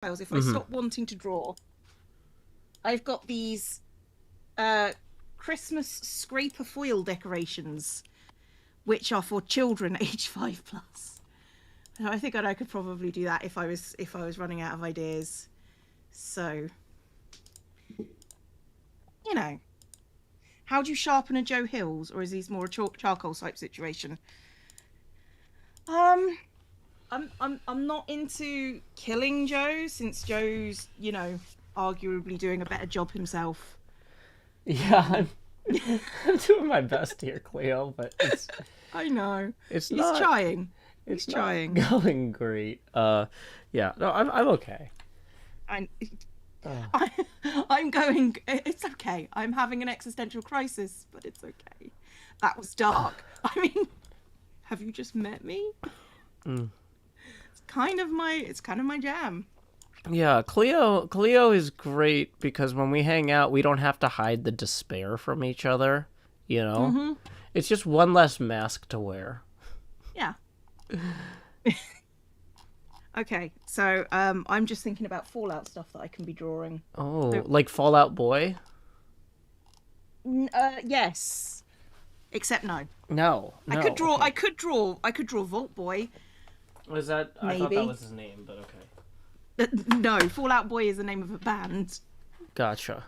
if I stop wanting to draw, I've got these Christmas scraper foil decorations, which are for children aged 5+. So I think I could probably do that if I was running out of ideas. So, you know, how do you sharpen a Joe Hills, or is these more a charcoal type situation? I'm not into killing Joe, since Joe's, arguably doing a better job himself. Yeah, I'm doing my best here, Cleo, but I know. it's He's not trying. it's He's not trying. going great. Yeah, no, I'm okay. I, Uh, I, I'm going. It's okay. I'm having an existential crisis, but it's okay. That was dark. I mean, have you just met me? mm. It's kind of my jam. Yeah, Cleo is great because when we hang out, we don't have to hide the despair from each other. You know, Mm-hmm. it's just one less mask to wear. Yeah. Okay. So I'm just thinking about Fallout stuff that I can be drawing. Oh, So, like Fallout Boy? yes. Except no. No, I could no. draw. Okay. I could draw Vault Boy. Was that? I thought that Maybe. was his name, but okay. No, Fallout Boy is the name of a band. Gotcha.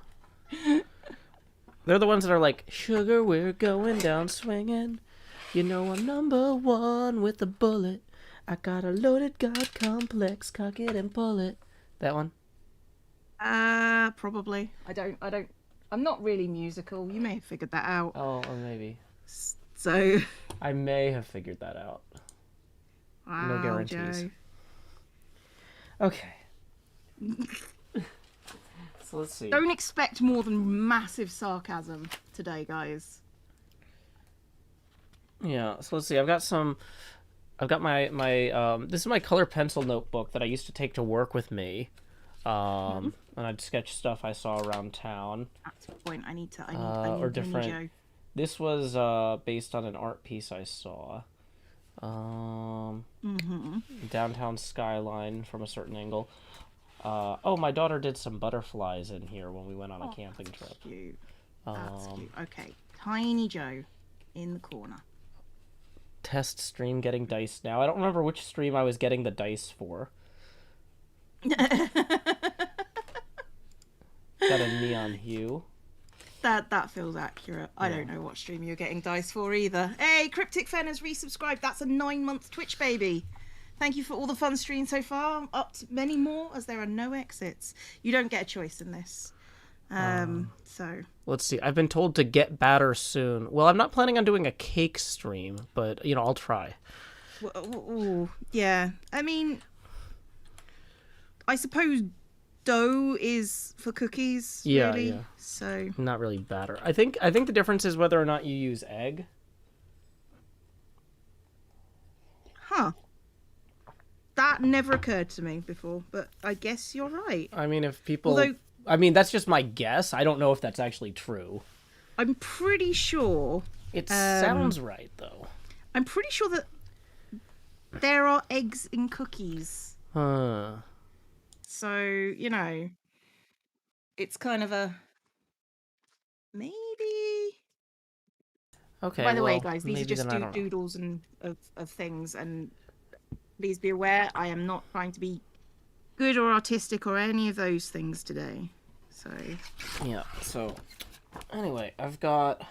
They're the ones that are like, Sugar, we're going down swinging. You know I'm number one with a bullet. I got a loaded god complex, cock it and pull it. That one? Probably. I don't. I'm not really musical. You may have figured that out. Oh, or maybe. So, I may have figured that out. No wow, guarantees. Joe. Okay. So let's see. Don't expect more than massive sarcasm today, guys. Yeah, so let's see. I've got my this is my color pencil notebook that I used to take to work with me. And I'd sketch stuff I saw around town. That's the point. I need Or I need different. Joe. This was based on an art piece I saw. Downtown skyline from a certain angle. Oh, my daughter did some butterflies in here when we went on a camping trip. Cute. That's cute. Okay, Tiny Joe in the corner. Test stream getting dice now. I don't remember which stream I was getting the dice for. Got a neon hue. That feels accurate. I don't know what stream you're getting dice for either. Hey, Cryptic Fen has resubscribed. That's a 9-month Twitch baby. Thank you for all the fun streams so far. Up to many more, as there are no exits. You don't get a choice in this. So Let's see. I've been told to get batter soon. Well, I'm not planning on doing a cake stream, but I'll try. ooh, yeah. I mean, I suppose dough is for cookies. Yeah, really. yeah. So Not really batter. I think the difference is whether or not you use egg. huh. That never occurred to me before, but I guess you're right. I mean, if people Although I mean, that's just my guess. I don't know if that's actually true. I'm pretty sure It sounds right though. I'm pretty sure that there are eggs in cookies. Huh. So, it's kind of a maybe. Okay, By the way, well, guys, these are maybe just then I don't know. doodles and of things, and please be aware I am not trying to be good or artistic or any of those things today. So, Yeah. So, anyway, I've got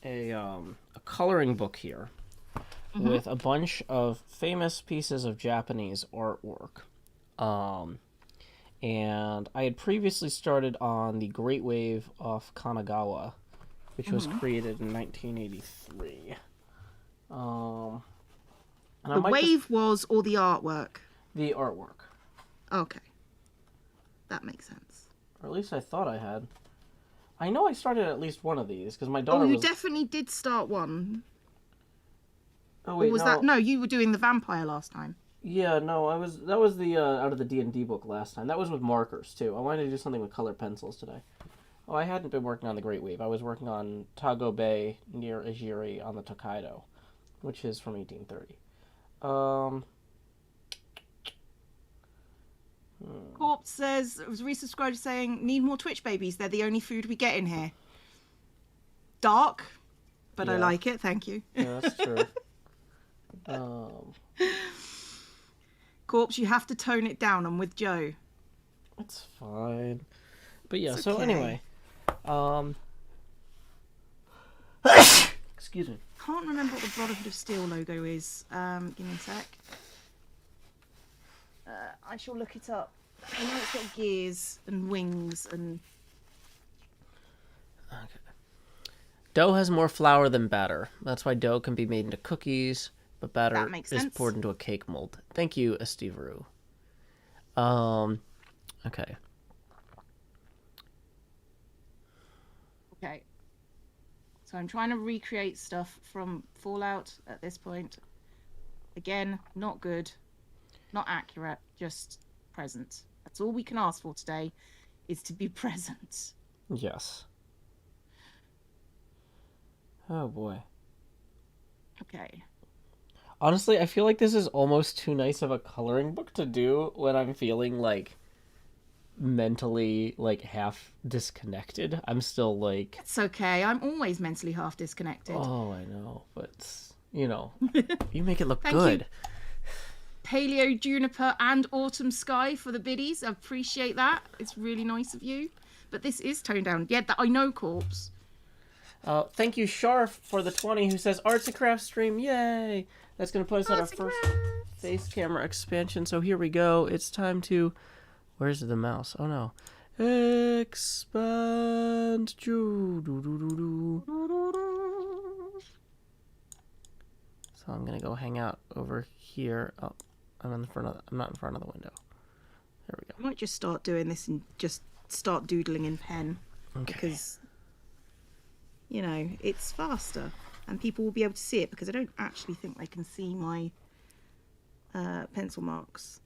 a coloring book here with a bunch of famous pieces of Japanese artwork. And I had previously started on the Great Wave off Kanagawa, which was created in 1983. And the wave was all the artwork. the artwork, Okay. That makes sense. or at least I thought I had. I know I started at least one of these because my Oh, daughter you was. definitely did start one. Oh Or wait, was no. that... No, you were doing the vampire last time. Yeah, no, I was. That was the out of the D&D book last time. That was with markers too. I wanted to do something with color pencils today. Oh, I hadn't been working on the Great Wave. I was working on Tago Bay near Ijiri on the Tokaido, which is from 1830. says, was resubscribed saying, need more Twitch babies. They're the only food we get in here. Dark, but I Yeah. like it. Thank you. Yeah, that's true. Corpse, you have to tone it down. I'm with Joe. It's fine. But yeah, It's so okay. anyway. Excuse me. Can't remember what the Brotherhood of Steel logo is. Give me a sec. I shall look it up. I know it's got gears and wings and... Okay. Dough has more flour than batter. That's why dough can be made into cookies, but batter That makes is sense. poured into a cake mold. Thank you, Esteveru. Okay. Okay. So I'm trying to recreate stuff from Fallout at this point. Again, not good. Not accurate. Just present. That's all we can ask for today, is to be present. Yes. Oh boy. Okay. Honestly, I feel like this is almost too nice of a coloring book to do when I'm feeling like mentally like half disconnected. I'm still like, It's okay. I'm always mentally half disconnected. oh, I know, but you know, you make it look Thank good. you. Paleo, Juniper, and Autumn Sky for the biddies. I appreciate that. It's really nice of you. But this is toned down. Yeah, I know, Corpse. Thank you, Sharf, for the 20, who says arts and crafts stream. Yay! That's gonna put us at our first face camera expansion. So here we go. It's time to. Where's the mouse? Oh no. Expand. So I'm gonna go hang out over here. Oh, I'm not in front of the window. There we go. I might just start doing this and just start doodling in pen. Okay. Because, you know, it's faster. And people will be able to see it because I don't actually think they can see my pencil marks.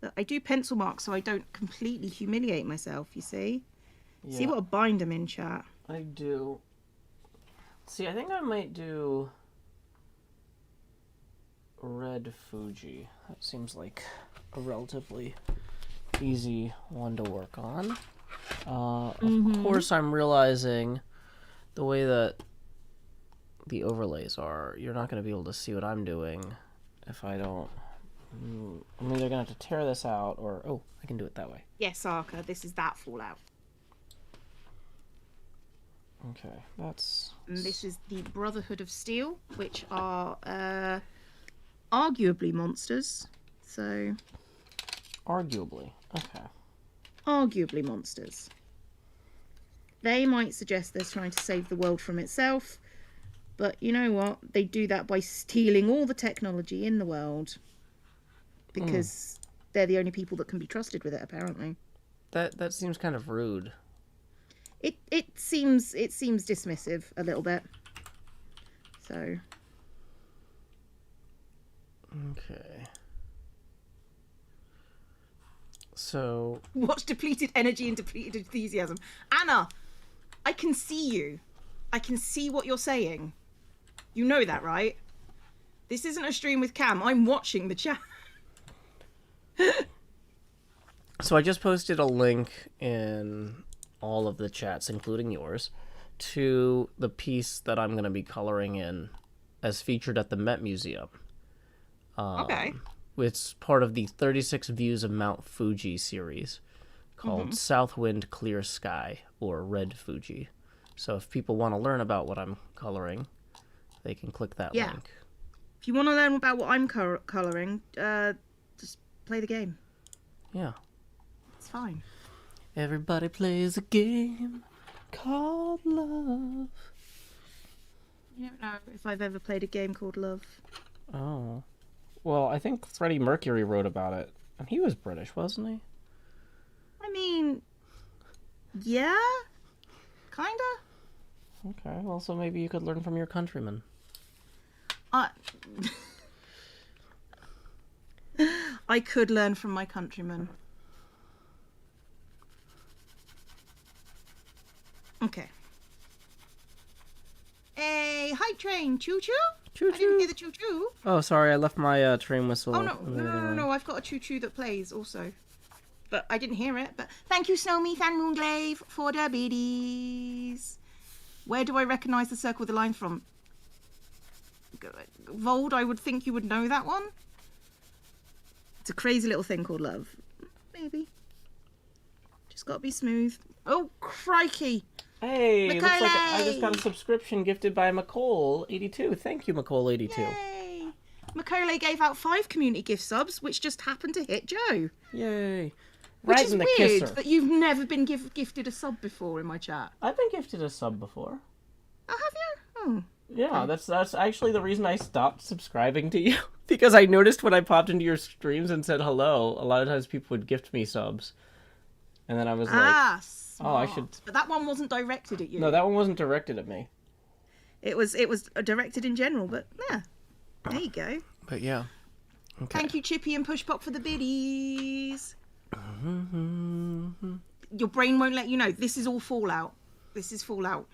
But I do pencil marks so I don't completely humiliate myself, you see? Yeah, See what a bind I'm in, chat. I do. See, I think I might do red Fuji. That seems like a relatively easy one to work on. Of course, I'm realizing the way that the overlays are, you're not going to be able to see what I'm doing if I don't. I'm either going to have to tear this out or, oh, I can do it that way. Yes, Arca, this is that Fallout. Okay, that's... And this is the Brotherhood of Steel, which are arguably monsters. So... Arguably, okay. Arguably monsters. They might suggest they're trying to save the world from itself, but you know what? They do that by stealing all the technology in the world because they're the only people that can be trusted with it, apparently. That seems kind of rude. It seems dismissive a little bit. So. Okay. So. Watch depleted energy and depleted enthusiasm. Anna, I can see you. I can see what you're saying. You know that, right? This isn't a stream with Cam. I'm watching the chat. So I just posted a link in all of the chats, including yours, to the piece that I'm going to be coloring in as featured at the Met Museum. Okay. It's part of the 36 Views of Mount Fuji series called Southwind Clear Sky, or Red Fuji. So if people want to learn about what I'm coloring, they can click that link. If you want to learn about what I'm colouring, just play the game. Yeah. It's fine. Everybody plays a game called love. You don't know if I've ever played a game called Love. Oh. Well, I think Freddie Mercury wrote about it. And he was British, wasn't he? I mean, yeah, kinda. Okay, well, so maybe you could learn from your countrymen. I could learn from my countrymen. Okay. Hey, hype train, choo-choo? Choo-choo. I didn't hear the choo-choo. Oh, sorry, I left my train whistle. Oh, no, I've got a choo-choo that plays also. but I didn't hear it. But thank you, Snowmeath and Moonglaive, for the biddies. Where do I recognise the circle with the line from? Vold, I would think you would know that one. It's a crazy little thing called love. Maybe. Just gotta be smooth. Oh, crikey. Hey, Macaulay! looks like I just got a subscription gifted by McCall82. Thank you, McCall82. Yay! Macaulay gave out 5 community gift subs, which just happened to hit Joe. Yay. Which Right is in the weird kisser. that you've never been gifted a sub before in my chat. I've been gifted a sub before. Oh, have you? Oh. Yeah, that's actually the reason I stopped subscribing to you. Because I noticed when I popped into your streams and said hello, a lot of times people would gift me subs. And then I was like, Smart. oh, I should... But that one wasn't directed at you. No, that one wasn't directed at me. It was directed in general, but yeah. There you go. But yeah. Okay. Thank you, Chippy and Pushpop, for the biddies. Your brain won't let you know. This is all Fallout. This is Fallout.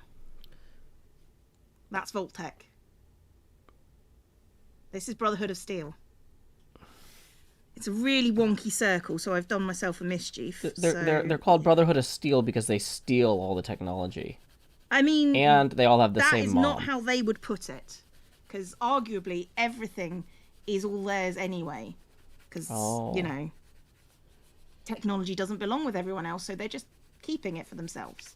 That's Voltec. This is Brotherhood of Steel. It's a really wonky circle, so I've done myself a mischief. They're called Brotherhood of Steel because they steal all the technology. I mean... And they all have the same mom. That is not how they would put it. Because arguably, everything is all theirs anyway. Because, you know, technology doesn't belong with everyone else, so they're just keeping it for themselves.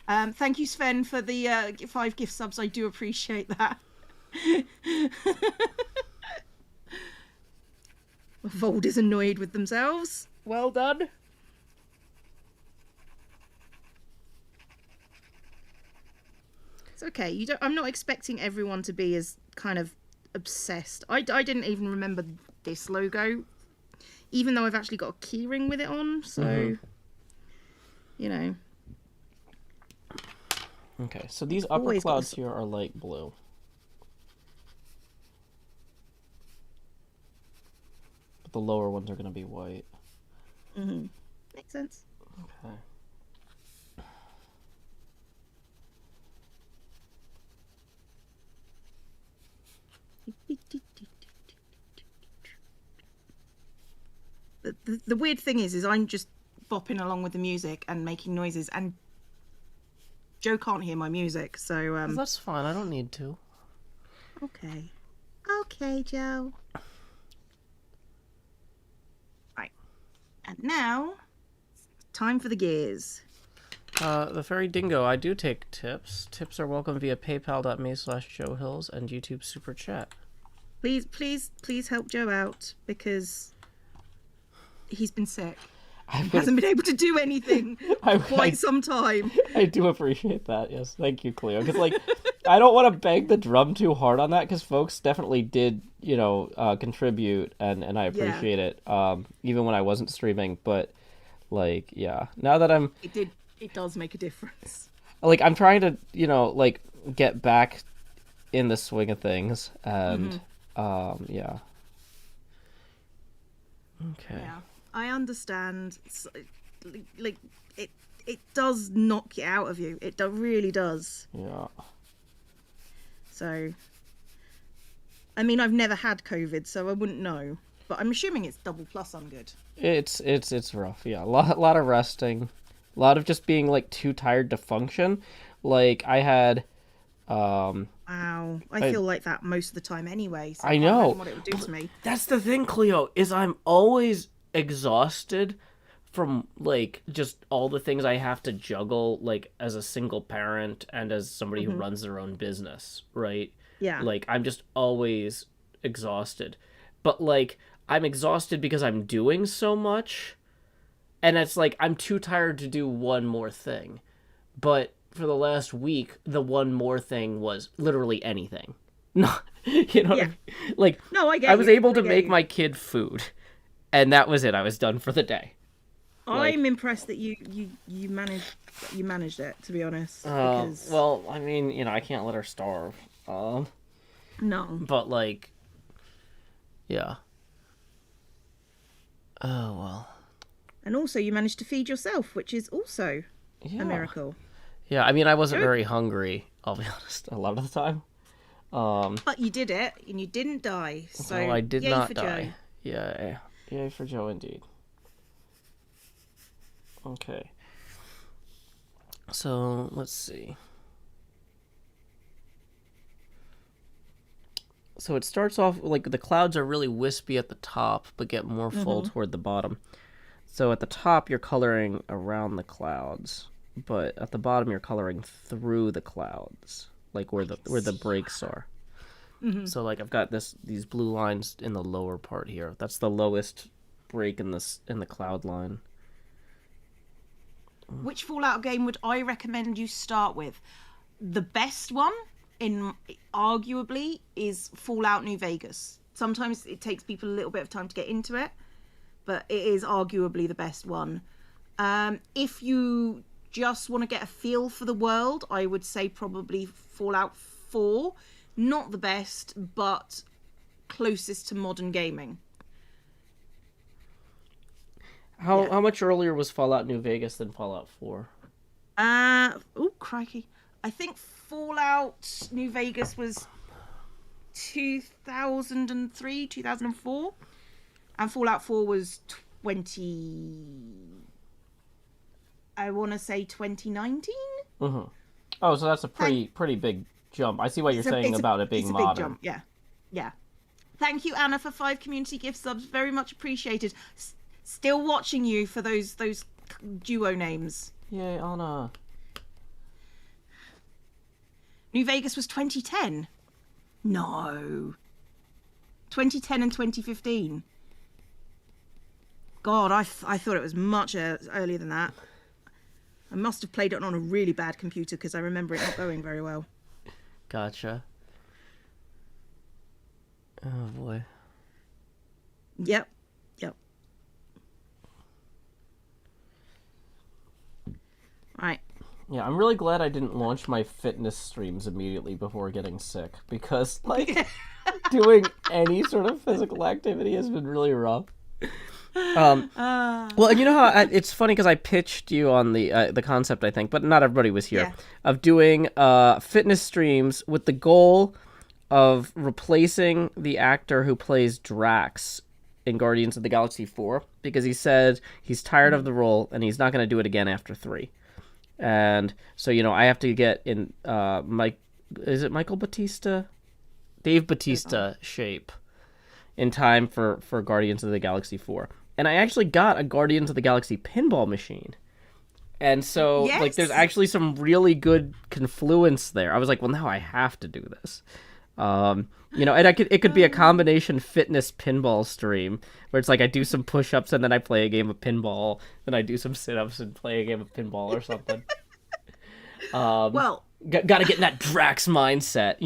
Thank you, Sven, for the 5 gift subs. I do appreciate that. Vold is annoyed with themselves. Well done. It's okay. You don't. I'm not expecting everyone to be as kind of obsessed. I didn't even remember this logo, even though I've actually got a keyring with it on. So, you know. Okay, so these upper Always clouds here are light blue. But the lower ones are going to be white. Mm-hmm. Makes sense. Okay. The weird thing is I'm just bopping along with the music and making noises, and Joe can't hear my music, so Well, that's fine. I don't need to. Okay. Okay, Joe. Right. And now, time for the gears. The Fairy Dingo, I do take tips. Tips are welcome via paypal.me/JoeHills and YouTube Super Chat. Please help Joe out, because he's been sick. He hasn't been able to do anything for quite some time. I do appreciate that, yes. Thank you, Cleo. Because, like, I don't want to bang the drum too hard on that, because folks definitely did, you know, contribute, and I appreciate it, even when I wasn't streaming. But, like, yeah. Now that I'm... It does make a difference. Like, I'm trying to, you know, like, get back in the swing of things, and, yeah. Okay. Yeah. I understand. It's, like it does knock it out of you. It really does. Yeah. So, I mean, I've never had COVID, so I wouldn't know. But I'm assuming it's double plus on good. It's rough. Yeah, a lot of resting, a lot of just being like too tired to function. Like I had. Wow, I feel like that most of the time anyway. So I know what it would do to me. That's the thing, Cleo, is I'm always exhausted from like just all the things I have to juggle, like as a single parent and as somebody who runs their own business, right? Yeah. Like I'm just always exhausted, but like I'm exhausted because I'm doing so much, and it's like I'm too tired to do one more thing. But for the last week, the one more thing was literally anything. No, you know, what I mean? Like, no, I get I was you. able to make my kid food, and that was it. I was done for the day. I'm impressed that you managed it, to be honest. Because... Well, I mean, you know, I can't let her starve. No. But like, yeah. Oh well. And also, you managed to feed yourself, which is also a miracle. Yeah, I mean, I wasn't very hungry, I'll be honest, a lot of the time. But you did it, and you didn't die, so I did yay not for die. Joe. Yeah, yay for Joe indeed. Okay. So, let's see. So it starts off, like, the clouds are really wispy at the top, but get more full toward the bottom. So at the top, you're coloring around the clouds, but at the bottom, you're coloring through the clouds, like where the breaks are. So, like, I've got these blue lines in the lower part here. That's the lowest break in the cloud line. Which Fallout game would I recommend you start with? The best one, arguably, is Fallout New Vegas. Sometimes it takes people a little bit of time to get into it, but it is arguably the best one. If you just want to get a feel for the world, I would say probably Fallout 4. Not the best, but closest to modern gaming. How much earlier was Fallout New Vegas than Fallout 4? Oh, crikey. I think Fallout New Vegas was 2003, 2004. And Fallout 4 was I want to say 2019? Mm-hmm. Oh, so that's a pretty big jump. I see what you're saying about it being modern. Big jump, yeah. Yeah. Thank you, Anna, for 5 community gift subs. Very much appreciated. Still watching you for those duo names. Yay, Anna. New Vegas was 2010. No. 2010 and 2015. God, I thought it was much earlier than that. I must have played it on a really bad computer because I remember it not going very well. Gotcha. Oh, boy. Yep. Right. Yeah, I'm really glad I didn't launch my fitness streams immediately before getting sick, because, like, doing any sort of physical activity has been really rough. Well, you know how it's funny because I pitched you on the concept, I think, but not everybody was here, of doing fitness streams with the goal of replacing the actor who plays Drax in Guardians of the Galaxy 4, because he said he's tired of the role and he's not going to do it again after 3. And so, I have to get in is it Michael Batista? Dave Batista shape in time for Guardians of the Galaxy 4. And I actually got a Guardians of the Galaxy pinball machine. And so, like, there's actually some really good confluence there. I was like, well, now I have to do this. And it could be a combination fitness pinball stream where it's like I do some push-ups and then I play a game of pinball, then I do some sit-ups and play a game of pinball or something. Well, got to get in that Drax mindset.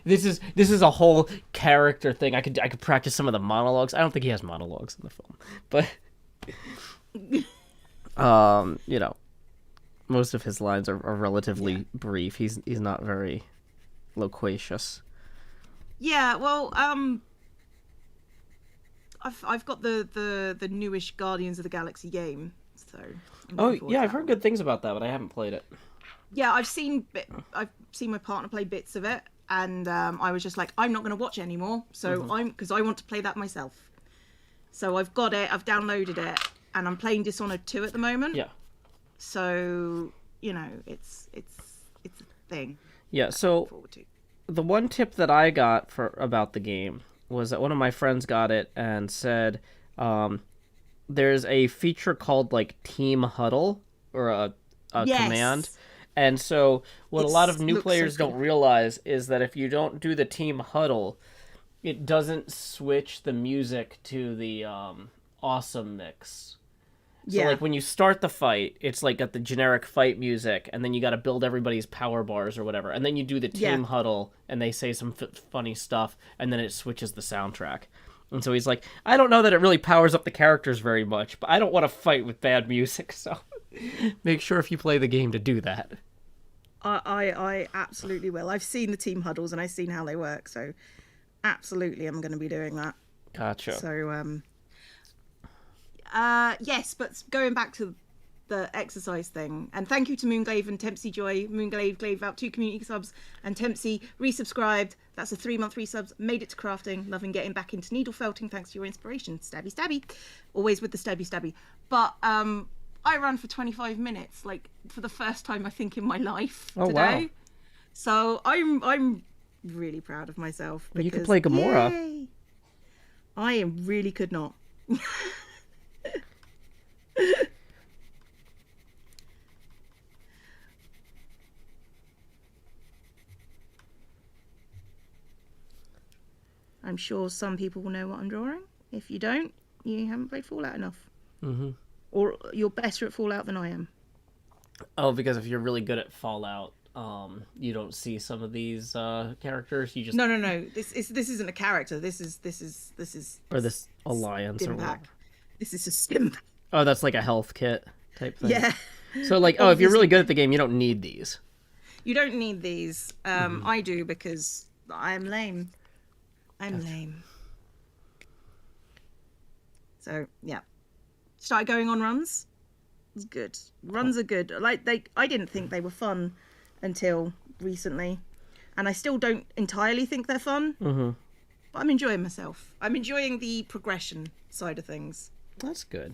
This is a whole character thing. I could practice some of the monologues. I don't think he has monologues in the film, but most of his lines are relatively brief. He's not very loquacious. Yeah, well, I've got the newish Guardians of the Galaxy game, so. I've heard good things about that, but I haven't played it. Yeah, I've seen my partner play bits of it, and I was just like, I'm not going to watch it anymore, so because I want to play that myself. So I've got it, I've downloaded it, and I'm playing Dishonored 2 at the moment. Yeah. So it's a thing. Yeah. So the one tip that I got about the game was that one of my friends got it and said there's a feature called like Team Huddle or a command. And so what a lot of new players don't realize is that if you don't do the Team Huddle, it doesn't switch the music to the awesome mix. So like when you start the fight, it's like got the generic fight music, and then you got to build everybody's power bars or whatever, and then you do the Team Huddle, and they say some funny stuff, and then it switches the soundtrack. And so he's like, I don't know that it really powers up the characters very much, but I don't want to fight with bad music, so make sure if you play the game to do that. I absolutely will. I've seen the Team Huddles, and I've seen how they work, so absolutely I'm going to be doing that. Gotcha. So, yes, but going back to the exercise thing, and thank you to Moonglaive and Tempsy Joy. Moonglaive gave out 2 community subs, and Tempsy resubscribed. That's a 3-month resubs. Made it to crafting. Loving getting back into needle felting thanks to your inspiration. Stabby stabby. Always with the stabby stabby. But I ran for 25 minutes, like for the first time I think in my life Oh, today. wow. So I'm really proud of myself Well, because you could play Gamora. yay, I really could not. I'm sure some people will know what I'm drawing. If you don't, you haven't played Fallout enough. Mm-hmm. Or you're better at Fallout than I am. Oh, because if you're really good at Fallout, you don't see some of these characters. You just No. This isn't a character. This is or this alliance or whatever. Stimpak. This is a Stimpak. Oh, that's like a health kit type thing. Yeah. So like, oh, if you're really good at the game, you don't need these. You don't need these. I do because I'm lame. I'm lame. So yeah, started going on runs. It's good. Runs are good. Like I didn't think they were fun until recently, and I still don't entirely think they're fun. Mm-hmm. But I'm enjoying myself. I'm enjoying the progression side of things. That's good.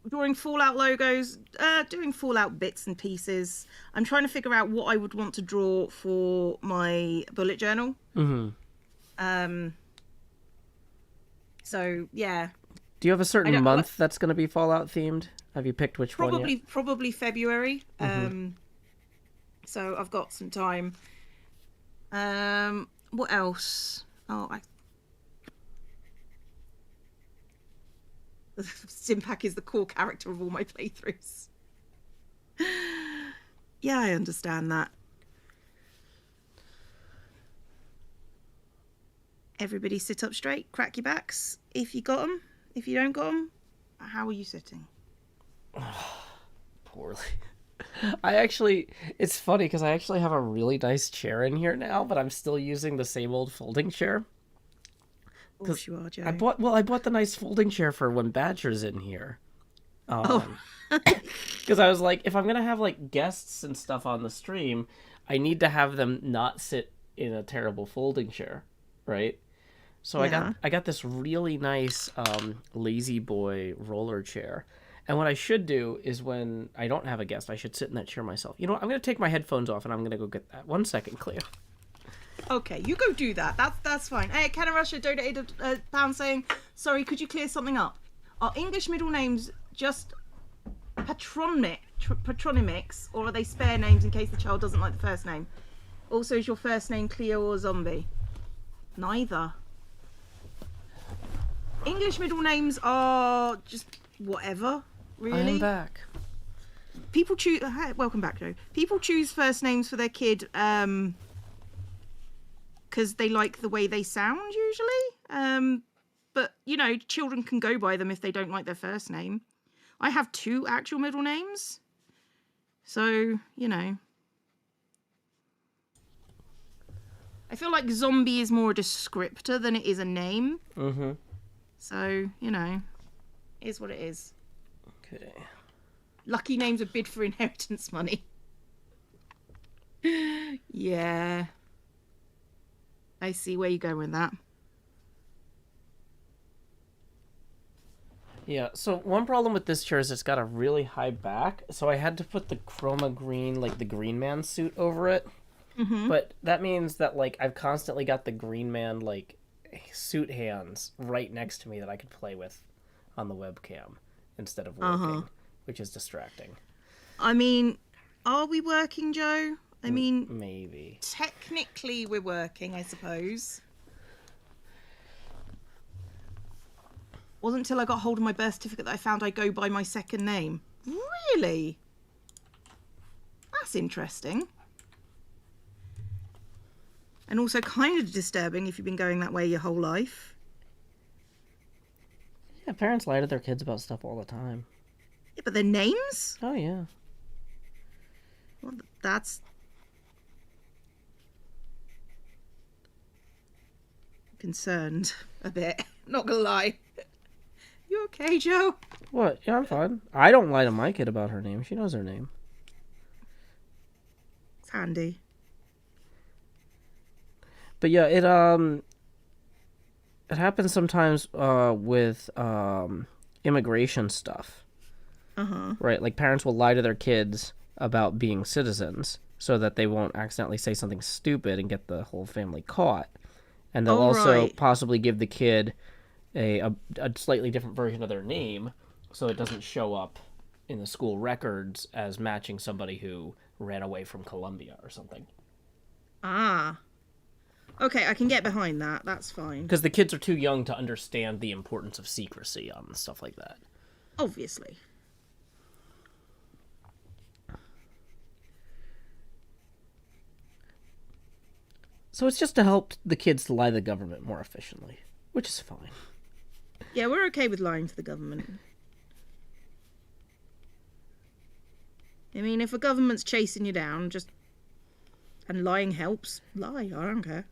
Drawing Fallout logos, doing Fallout bits and pieces. I'm trying to figure out what I would want to draw for my bullet journal. Mm-hmm. So yeah. Do you have a certain month that's going to be Fallout themed? Have you picked which one yet? Probably February. So I've got some time. What else? Stimpak is the core character of all my playthroughs. Yeah, I understand that. Everybody sit up straight, crack your backs. If you got them, if you don't got them, how are you sitting? Poorly. It's funny because I actually have a really nice chair in here now, but I'm still using the same old folding chair. Of course you are, Joe. I bought the nice folding chair for when Badger's in here. Because I was like, if I'm going to have like guests and stuff on the stream, I need to have them not sit in a terrible folding chair, right? So Yeah. I got this really nice lazy boy roller chair. And what I should do is when I don't have a guest, I should sit in that chair myself. You know what? I'm going to take my headphones off and I'm going to go get that. 1 second, Cleo. Okay, you go do that. That's fine. Hey, Ken Russia donated a pound saying, sorry, could you clear something up? Are English middle names just patronymics, or are they spare names in case the child doesn't like the first name? Also, is your first name Cleo or Zombie? Neither. English middle names are just whatever, really. I am back. People choose... Welcome back, Joe. People choose first names for their kid because they like the way they sound, usually. But, you know, children can go by them if they don't like their first name. I have 2 actual middle names. So, you know. I feel like zombie is more a descriptor than it is a name. Mm-hmm. So, you know, it is what it is. Okay. Lucky names are bid for inheritance money. Yeah. I see where you're going with that. Yeah, so one problem with this chair is it's got a really high back, so I had to put the chroma green, like the Green Man suit over it. Mm-hmm. But that means that, like, I've constantly got the Green Man, like, suit hands right next to me that I could play with on the webcam instead of working, which is distracting. I mean, are we working, Joe? I mean, maybe. Technically we're working, I suppose. Wasn't until I got hold of my birth certificate that I found I go by my second name. Really? That's interesting. And also kind of disturbing if you've been going that way your whole life. Yeah, parents lie to their kids about stuff all the time. Yeah, but their names? Oh, yeah. Well, that's... concerned a bit. Not gonna lie. You okay, Joe? What? Yeah, I'm fine. I don't lie to my kid about her name. She knows her name. It's handy. But yeah, it happens sometimes with immigration stuff. Right? Like parents will lie to their kids about being citizens so that they won't accidentally say something stupid and get the whole family caught. And they'll also possibly give the kid a slightly different version of their name so it doesn't show up in the school records as matching somebody who ran away from Colombia or something. Ah. Okay, I can get behind that. That's fine. Because the kids are too young to understand the importance of secrecy on stuff like that. Obviously. So it's just to help the kids to lie to the government more efficiently, which is fine. Yeah, we're okay with lying to the government. I mean, if a government's chasing you down, and lying helps, lie. I don't care.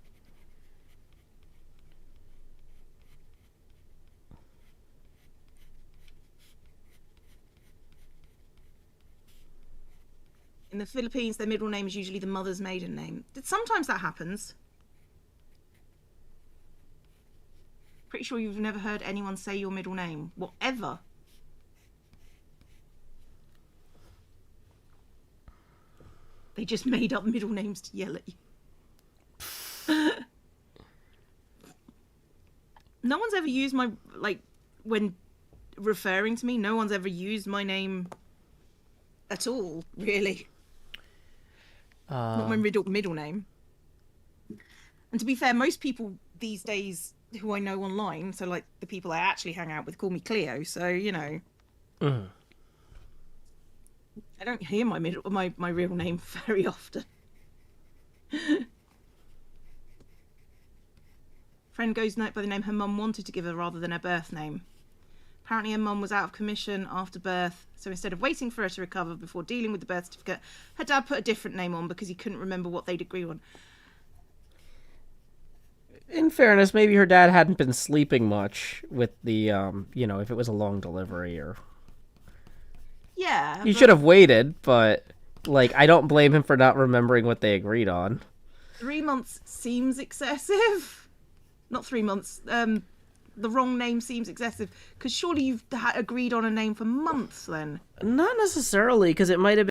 In the Philippines, their middle name is usually the mother's maiden name. Sometimes that happens. Pretty sure you've never heard anyone say your middle name. Whatever. They just made up middle names to yell at you. No one's ever used my, when referring to me, no one's ever used my name at all, really. Not my middle name. And to be fair, most people these days who I know online, so like the people I actually hang out with, call me Cleo, so, you know. I don't hear my real name very often. Friend goes by the name her mum wanted to give her rather than her birth name. Apparently her mum was out of commission after birth, so instead of waiting for her to recover before dealing with the birth certificate, her dad put a different name on because he couldn't remember what they'd agreed on. In fairness, maybe her dad hadn't been sleeping much with the, if it was a long delivery or... Yeah. He should have waited, but, I don't blame him for not remembering what they agreed on. 3 months seems excessive. Not 3 months. The wrong name seems excessive. Because surely you've agreed on a name for months then. Not necessarily, because it might have